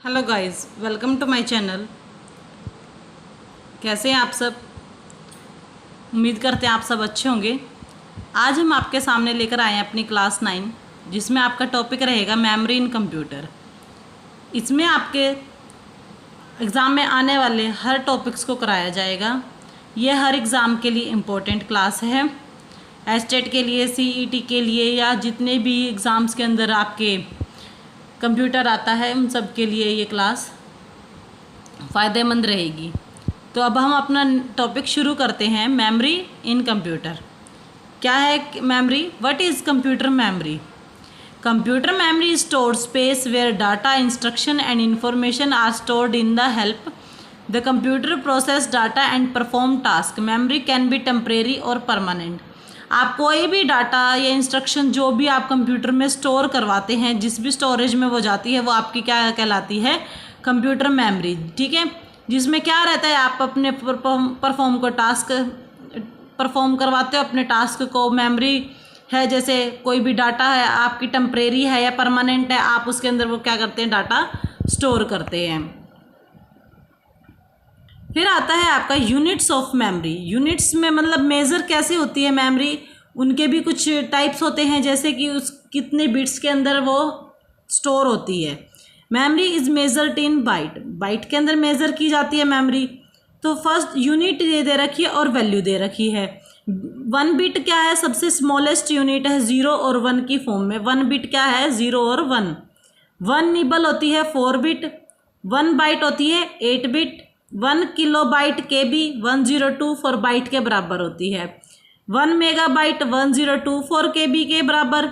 Hello guys, welcome to my channel. कैसे हैं आप सब? उम्मीद करते हैं आप सब अच्छे होंगे। आज हम आपके सामने लेकर आए हैं अपनी क्लास 9, जिसमें आपका टॉपिक रहेगा मेमोरी इन कंप्यूटर। इसमें आपके एग्ज़ाम में आने वाले हर टॉपिक्स को कराया जाएगा। ये हर एग्ज़ाम के लिए इम्पोर्टेंट क्लास है। एस्टेट के लिए, सीईटी के लिए या जितने भी एग्ज़ाम्स के अंदर आपके कंप्यूटर आता है, उन सब के लिए ये क्लास फ़ायदेमंद रहेगी। तो अब हम अपना टॉपिक शुरू करते हैं। Memory in computer. क्या है memory? What is computer memory? Computer memory store space where data, instruction and information are stored in the help the computer process data and perform task. Memory can be temporary और permanent. आप कोई भी data या instruction जो भी आप computer में store करवाते हैं, जिस भी स्टोरेज में वो जाती है, वो आपकी क्या कहलाती है? Computer memory. ठीक है, जिसमें क्या रहता है, आप अपने परफॉर्म को टास्क परफॉर्म करवाते हो अपने टास्क को। मेमोरी है जैसे कोई भी डाटा है आपकी टेम्परेरी है या परमानेंट है, आप उसके अंदर वो क्या करते हैं? डाटा स्टोर करते हैं। फिर आता है आपका यूनिट्स ऑफ मेमोरी। यूनिट्स में मतलब मेज़र कैसे होती है मेमोरी, उनके भी कुछ टाइप्स होते हैं, जैसे कि उस कितने बिट्स के अंदर वो स्टोर होती है। Memory is measured in byte. Byte के अंदर मेज़र की जाती है मेमोरी। तो फर्स्ट यूनिट ये दे रखी है और वैल्यू दे रखी है। 1 बिट क्या है? सबसे स्मॉलेस्ट यूनिट है 0 और 1 की फॉर्म में। 1 बिट क्या है? 0 और 1। 1 निबल होती है 4 बिट। 1 बाइट होती है 8 बिट। 1 किलोबाइट KB 1024 बाइट के बराबर होती है। 1 मेगाबाइट 1024 KB के बराबर।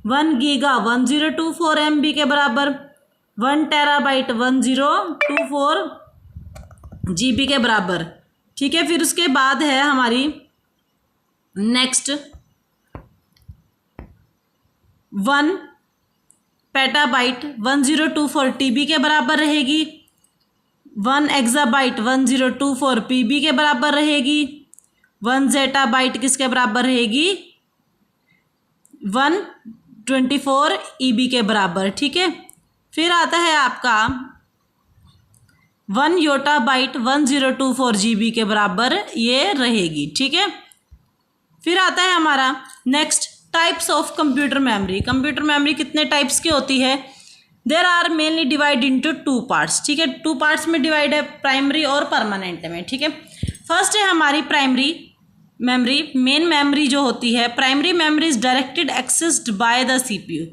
1 गीगा 1024 MB के बराबर। 1 टेराबाइट 1024 GB के बराबर। ठीक है, फिर उसके बाद है हमारी नेक्स्ट 1 पेटाबाइट 1024 TB के बराबर रहेगी। 1 एक्साबाइट 1024 PB के बराबर रहेगी। 1 ज़ेटाबाइट किसके बराबर रहेगी? 124 EB के बराबर। ठीक है, फिर आता है आपका 1 योटाबाइट 1024 GB के बराबर ये रहेगी। ठीक है, फिर आता है हमारा next types of computer memory. Computer memory कितने टाइप्स की होती है? There are mainly divide into 2 parts. ठीक है, 2 पार्ट्स में डिवाइड है, प्राइमरी और परमानेंट में। ठीक है, फर्स्ट है हमारी प्राइमरी मेमोरी। मेन मेमोरी जो होती है, primary memory is directed accessed by the CPU।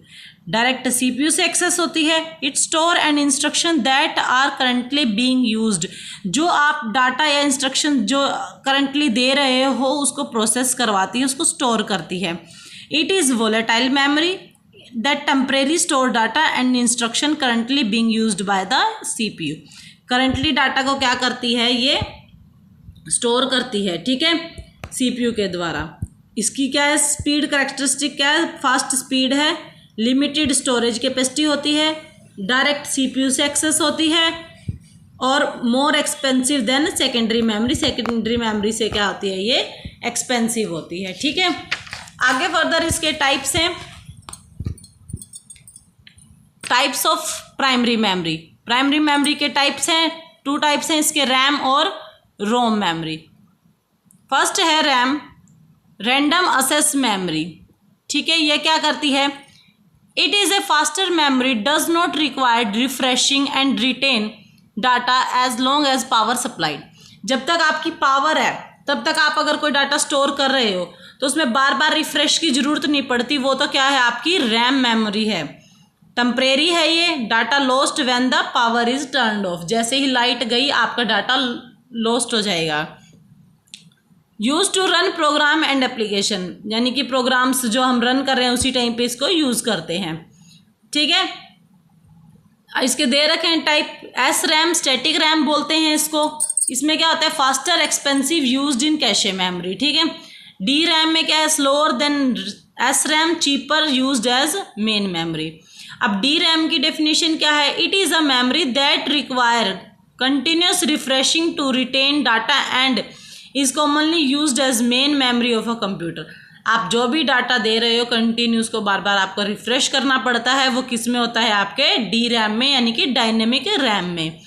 Direct CPU से एक्सेस होती है। It store and instruction that are currently being used. जो आप डाटा या इंस्ट्रक्शन जो करंटली दे रहे हो उसको प्रोसेस करवाती है, उसको स्टोर करती है। It is volatile memory that temporary store data and instruction currently being used by the CPU। currently data को क्या करती है? ये स्टोर करती है। ठीक है, CPU के द्वारा। इसकी क्या है? स्पीड कैरेक्टरिस्टिक क्या है? फास्ट स्पीड है, लिमिटेड स्टोरेज कैपेसिटी होती है, डायरेक्ट CPU से एक्सेस होती है और more expensive than secondary memory. Secondary memory से क्या होती है? ये एक्सपेंसिव होती है। ठीक है, आगे फर्दर इसके टाइप्स हैं। Types of primary memory. Primary memory के टाइप्स हैं, 2 टाइप्स हैं इसके, रैम और रोम मेमोरी। फर्स्ट है रैम, रैंडम एक्सेस मेमोरी। ठीक है, ये क्या करती है? It is a faster memory, does not require refreshing and retain data as long as power supplied. जब तक आपकी पावर है तब तक आप अगर कोई डाटा स्टोर कर रहे हो तो उसमें बार बार रिफ्रेश की ज़रूरत नहीं पड़ती। वो तो क्या है? आपकी रैम मेमोरी है। टेम्परेरी है ये। Data lost when the power is turned off. जैसे ही लाइट गई आपका डाटा लॉस्ट हो जाएगा। Use to run program and application, यानी कि प्रोग्राम्स जो हम रन कर रहे हैं उसी टाइम पे इसको यूज़ करते हैं। ठीक है, इसके दे रखे हैं type. S RAM, static RAM बोलते हैं इसको। इसमें क्या होता है? Faster expensive used in cache memory. ठीक है, डी रैम में क्या है? Slower than S RAM, cheaper used as main memory. अब डी रैम की डेफिनेशन क्या है? It is a memory that require continuous refreshing to retain data and is commonly used as main memory of a computer. आप जो भी data दे रहे हो continue उसको बार बार आपको रिफ्रेश करना पड़ता है। वो किस में होता है? आपके DRAM में, यानी कि डायनेमिक रैम में।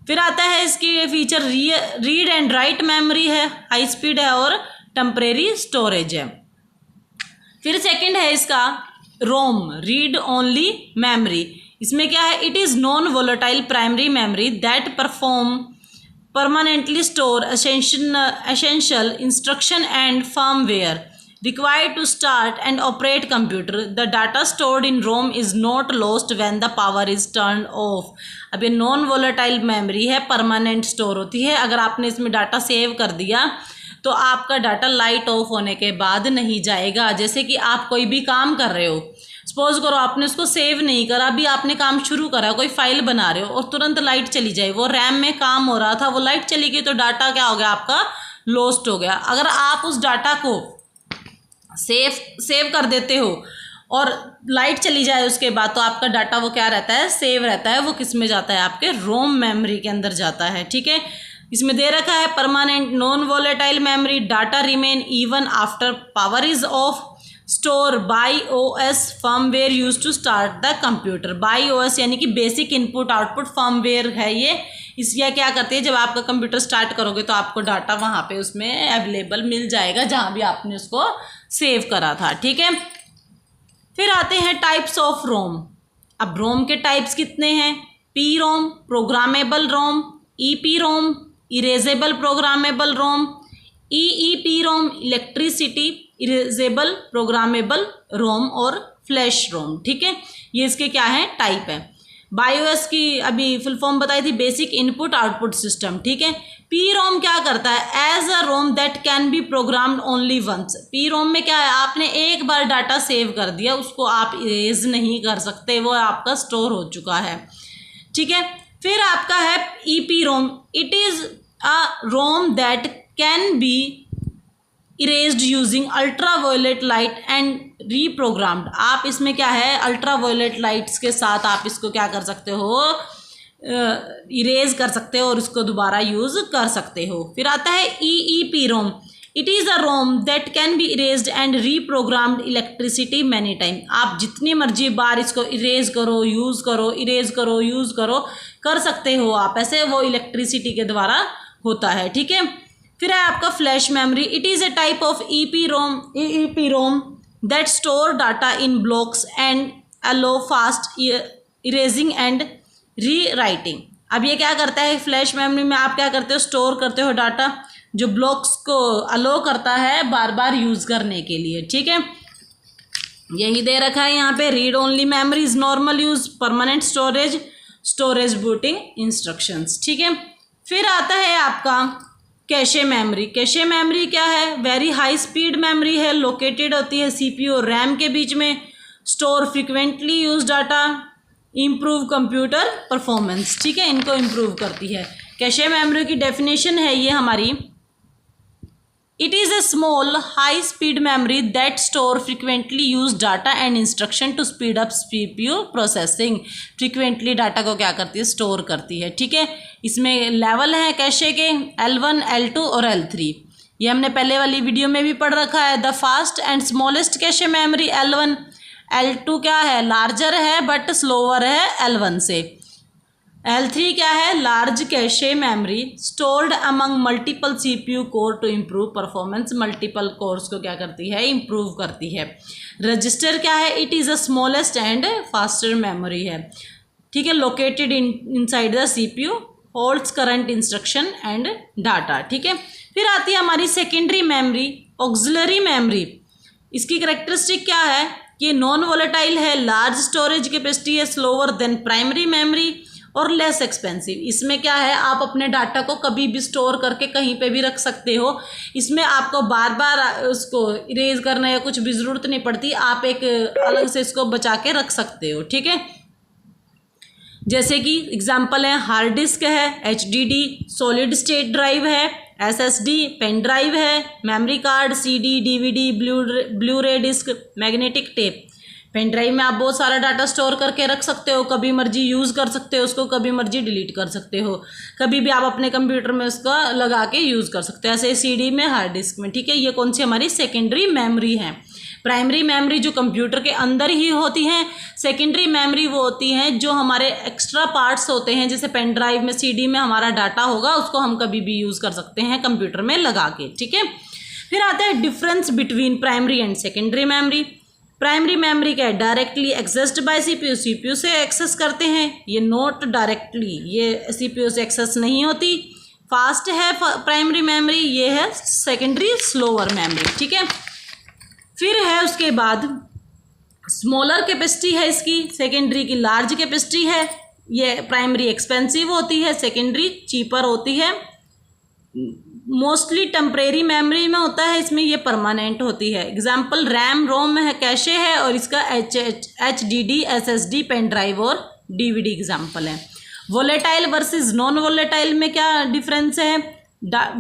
फिर आता है इसकी feature read and write memory है, हाई स्पीड है और टेम्परेरी स्टोरेज है। फिर सेकंड है इसका रोम, रीड ओनली मेमोरी। इसमें क्या है? It is non volatile primary memory that perform permanently store essential instruction and firmware required to start and operate computer. The data stored in ROM is not lost when the power is turned off. अब ये non volatile memory है, permanent store होती है। अगर आपने इसमें data save कर दिया तो आपका डाटा लाइट ऑफ होने के बाद नहीं जाएगा। जैसे कि आप कोई भी काम कर रहे हो, सपोज करो आपने उसको सेव नहीं करा, अभी आपने काम शुरू करा, कोई फाइल बना रहे हो और तुरंत लाइट चली जाए, वो रैम में काम हो रहा था, वो लाइट चली गई तो डाटा क्या हो गया? आपका लॉस्ट हो गया। अगर आप उस डाटा को सेव कर देते हो और लाइट चली जाए उसके बाद, तो आपका डाटा वो क्या रहता है? सेव रहता है। वो किस में जाता है? आपके रोम मेमोरी के अंदर जाता है। ठीक है, इसमें दे रखा है permanent non volatile memory, data remain even after power is off, store by OS firmware use to start the computer. By OS यानी कि बेसिक इनपुट आउटपुट फर्मवेयर है ये। इसलिए क्या करते हैं, जब आपका कंप्यूटर स्टार्ट करोगे तो आपको डाटा वहाँ पे उसमें अवेलेबल मिल जाएगा जहाँ भी आपने उसको सेव करा था। ठीक है, फिर आते हैं टाइप्स ऑफ रोम। अब रोम के टाइप्स कितने हैं? पी रोम, प्रोग्रामेबल रोम, EP रोम, इरेजेबल प्रोग्रामेबल रोम, EEP रोम, इलेक्ट्रिसिटी इरेजेबल प्रोग्रामेबल रोम और फ्लैश रोम। ठीक है, ये इसके क्या है? टाइप है। बायोस की अभी फुल फॉर्म बताई थी, बेसिक इनपुट आउटपुट सिस्टम। ठीक है, पी रोम क्या करता है? As a ROM that can be programmed only once. P ROM में क्या है? आपने एक बार डाटा सेव कर दिया, उसको आप इरेज नहीं कर सकते, वो आपका स्टोर हो चुका है। ठीक है, फिर आपका है EP ROM. It is a ROM that can be erased using ultraviolet light and reprogrammed. आप इसमें क्या है? अल्ट्रावायलेट लाइट्स के साथ आप इसको क्या कर सकते हो? इरेज कर सकते हो और इसको दोबारा यूज कर सकते हो। फिर आता है EEP ROM. It is a ROM that can be erased and reprogrammed electricity many time. आप जितनी मर्जी बार इसको इरेज करो, यूज़ करो, इरेज करो, यूज़ करो, कर सकते हो आप ऐसे, वो इलेक्ट्रिसिटी के द्वारा होता है। ठीक है, फिर है आपका flash memory. It is a type of EEP ROM that store data in blocks and allow fast erasing and rewriting. अब ये क्या करता है? फ्लैश मेमोरी में आप क्या करते हो? स्टोर करते हो डाटा, जो ब्लॉक्स को अलो करता है बार बार यूज़ करने के लिए। ठीक है, यही दे रखा है यहाँ पे। Read only memory is normal use, permanent storage booting instructions. ठीक है, फिर आता है आपका कैशे मेमोरी। कैशे मेमोरी क्या है? वेरी हाई स्पीड मेमोरी है, लोकेटेड होती है CPU और रैम के बीच में, store frequently use data, improve computer performance. ठीक है, इनको इम्प्रूव करती है। कैशे मेमोरी की डेफिनेशन है ये हमारी, it is a small high speed memory that store frequently use data and instruction to speed up CPU processing. Frequently data को क्या करती है? स्टोर करती है। ठीक है, इसमें लेवल है कैशे के, L1, L2 और L3। ये हमने पहले वाली वीडियो में भी पढ़ रखा है। The fast and smallest cache memory L1, L2 क्या है? लार्जर है बट स्लोअर है L1 से। L3 क्या है? Large cache memory stored among multiple CPU core to improve performance. Multiple cores को क्या करती है? इम्प्रूव करती है। रजिस्टर क्या है? It is a smallest and faster memory है। ठीक है, located inside the CPU, holds current instruction and data. ठीक है, फिर आती है हमारी सेकेंडरी मेमोरी, ऑक्सिलरी मेमोरी। इसकी करेक्टरिस्टिक क्या है? ये नॉन वोलेटाइल है, लार्ज स्टोरेज कैपेसिटी है, स्लोअर देन प्राइमरी मेमोरी और लेस एक्सपेंसिव। इसमें क्या है? आप अपने डाटा को कभी भी स्टोर करके कहीं पे भी रख सकते हो। इसमें आपको बार बार उसको इरेज करने या कुछ भी ज़रूरत नहीं पड़ती, आप एक अलग से इसको बचा के रख सकते हो। ठीक है, जैसे कि एग्जांपल है हार्ड डिस्क है, HDD सॉलिड स्टेट ड्राइव है, SSD पेन ड्राइव है, memory card, CD, DVD, blu ray disc, magnetic tape. Pen drive में आप बहुत सारा डाटा स्टोर करके रख सकते हो, कभी मर्जी यूज़ कर सकते हो उसको, कभी मर्जी डिलीट कर सकते हो, कभी भी आप अपने कंप्यूटर में उसका लगा के यूज़ कर सकते हो, ऐसे सीडी में, हार्ड डिस्क में, ठीक है। ये कौन सी हमारी सेकेंडरी मेमोरी है। प्राइमरी मेमोरी जो कंप्यूटर के अंदर ही होती हैं, सेकेंडरी मेमोरी वो होती हैं जो हमारे एक्स्ट्रा पार्ट्स होते हैं, जैसे पेन ड्राइव में, सीडी में हमारा डाटा होगा, उसको हम कभी भी यूज़ कर सकते हैं कंप्यूटर में लगा के, ठीक है। फिर आता है difference between primary and secondary memory. Primary memory क्या है, directly accessed bye CPU, CPU से एक्सेस करते हैं, ये नोट डायरेक्टली, ये सीपीयू से एक्सेस नहीं होती। फास्ट है प्राइमरी मेमोरी, ये है सेकेंडरी स्लोअर मेमोरी, ठीक है। फिर है उसके बाद स्मॉलर कैपेसिटी है इसकी, सेकेंडरी की लार्ज कैपेसिटी है। ये प्राइमरी एक्सपेंसिव होती है, सेकेंडरी चीपर होती है। मोस्टली टेम्परेरी मेमोरी में होता है, इसमें ये परमानेंट होती है। एग्जाम्पल रैम रोम है, कैशे है, और इसका HDD SSD पेन ड्राइव और DVD एग्जाम्पल है। वोलेटाइल वर्सेस नॉन वोलेटाइल में क्या डिफरेंस है।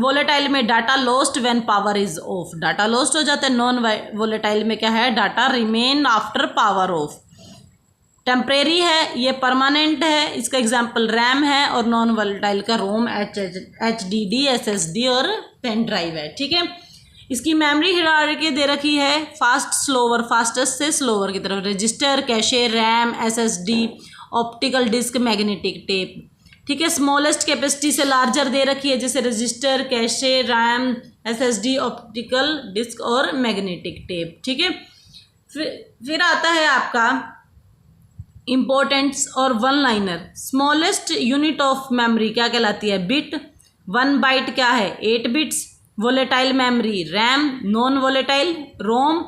वोलेटाइल में data lost when power is of, data lost हो जाता है। नॉन वोलेटाइल में क्या है, data remain after power of. Temporary है, ये परमानेंट है, इसका एग्जाम्पल रैम है, और नॉन वोलेटाइल का रोम HDD SSD और पेन ड्राइव है, ठीक है। इसकी मेमोरी हायरार्की दे रखी है, फास्ट स्लोअर, फास्टेस्ट से स्लोअर की तरफ, register, cache, RAM, SSD, optical disk, magnetic tape, ठीक है। स्मॉलेस्ट कैपेसिटी से लार्जर दे रखी है, जैसे register, cache, RAM, SSD, optical disk और मैग्नेटिक टेप, ठीक है। फिर आता है आपका इम्पोर्टेंट्स और one liner. Smallest unit of memory क्या कहलाती है, बिट। 1 बाइट क्या है, 8 bits. Volatile memory RAM, non volatile ROM.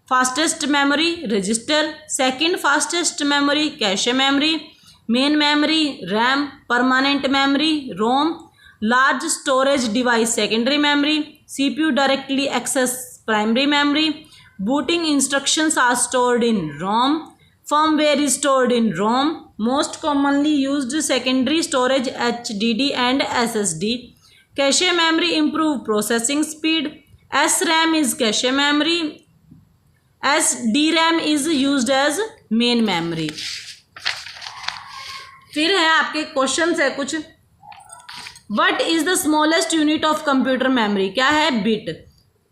Fastest memory register, second fastest memory cache memory. Main memory RAM, permanent memory ROM. Large storage device secondary memory. CPU directly access primary memory. Booting instructions are stored in ROM. Firmware is stored in ROM. Most commonly used secondary storage HDD and SSD. Cache memory improve processing speed. SRAM is cache memory. SDRAM is used as main memory. फिर है आपके questions है कुछ। What is the smallest unit of computer memory? क्या है, bit.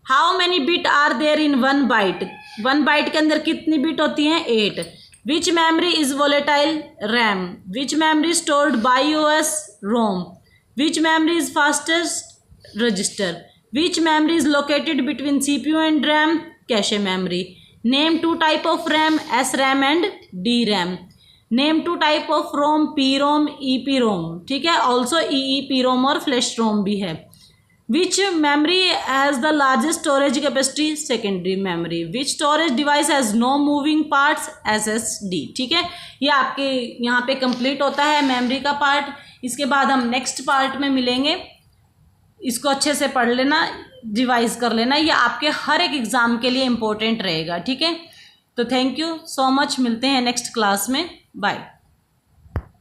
How many bit are there in 1 byte? 1 byte के अंदर कितनी बिट होती हैं, 8. Which memory is volatile? RAM. Which memory stored BIOS? ROM. Which memory is fastest? Register. Which memory is located between CPU and RAM? Cache memory. Name 2 type of RAM, SRAM and DRAM. Name 2 type of ROM, PROM, EPROM, ठीक है। Also EEPROM और flash ROM भी है। Which memory has the largest storage capacity? Secondary memory. Which storage device has no moving parts? SSD, ठीक है। ये आपके यहाँ पे कंप्लीट होता है मेमोरी का पार्ट। इसके बाद हम नेक्स्ट पार्ट में मिलेंगे, इसको अच्छे से पढ़ लेना, रिवाइज कर लेना, ये आपके हर एक एग्ज़ाम के लिए इम्पोर्टेंट रहेगा, ठीक है। तो थैंक यू सो मच, मिलते हैं नेक्स्ट क्लास में, बाय।